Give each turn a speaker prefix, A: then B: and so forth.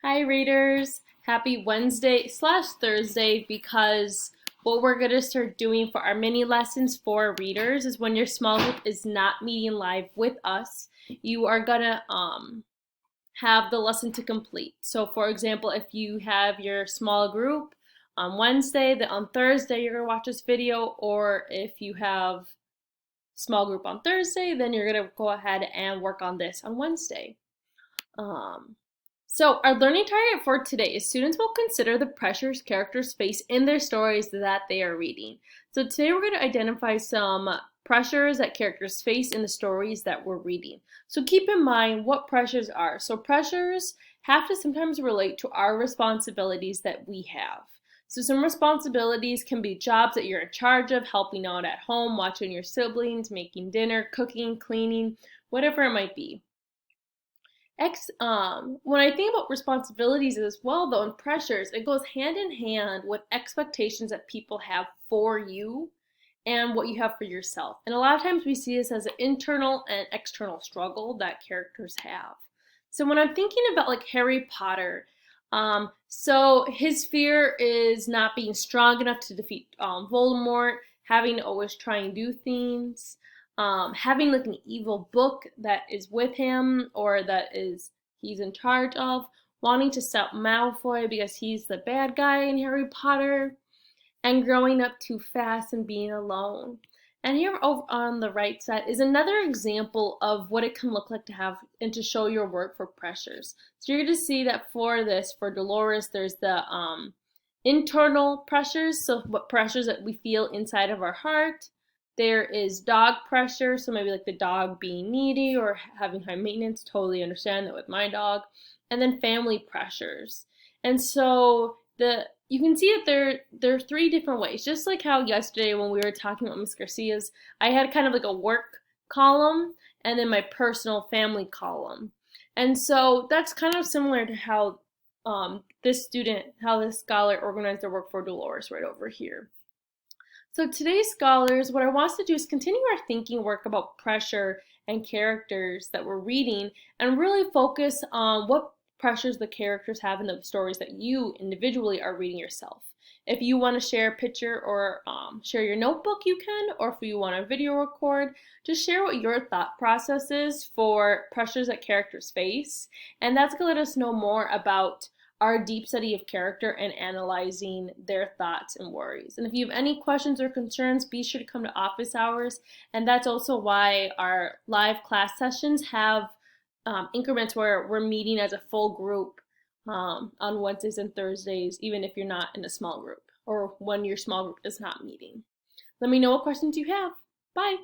A: Hi readers, happy Wednesday slash Thursday because what we're going to start doing for our mini lessons for readers is when your small group is not meeting live with us, you are going to have the lesson to complete. So for example, if you have your small group on Wednesday, then on Thursday you're going to watch this video, or if you have small group on Thursday, then you're going to go ahead and work on this on Wednesday. Um, so our learning target for today is students will consider the pressures characters face in their stories that they are reading. So today we're going to identify some pressures that characters face in the stories that we're reading. So keep in mind what pressures are. So pressures have to sometimes relate to our responsibilities that we have. So some responsibilities can be jobs that you're in charge of, helping out at home, watching your siblings, making dinner, cooking, cleaning, whatever it might be. When I think about responsibilities as well, though, and pressures, it goes hand in hand with expectations that people have for you and what you have for yourself. And a lot of times we see this as an internal and external struggle that characters have. So when I'm thinking about like Harry Potter, so his fear is not being strong enough to defeat Voldemort, having to always try and do things, having like an evil book that is with him or that is he's in charge of, wanting to stop Malfoy because he's the bad guy in Harry Potter, and growing up too fast and being alone. And here over on the right side is another example of what it can look like to have and to show your work for pressures. So you're going to see that for Dolores, there's the internal pressures, so what pressures that we feel inside of our heart. There is dog pressure, so maybe like the dog being needy or having high maintenance, totally understand that with my dog. And then family pressures. And so you can see that there are three different ways. Just like how yesterday when we were talking about Miss Garcia's, I had kind of like a work column and then my personal family column. And so that's kind of similar to how how this scholar organized their work for Dolores right over here. So today's scholars, what I want us to do is continue our thinking work about pressure and characters that we're reading and really focus on what pressures the characters have in the stories that you individually are reading yourself. If you want to share a picture or share your notebook, you can, or if you want to video record, just share what your thought process is for pressures that characters face. And that's going to let us know more about our deep study of character and analyzing their thoughts and worries. And if you have any questions or concerns, be sure to come to office hours. And that's also why our live class sessions have increments where we're meeting as a full group on Wednesdays and Thursdays, even if you're not in a small group or when your small group is not meeting. Let me know what questions you have. Bye.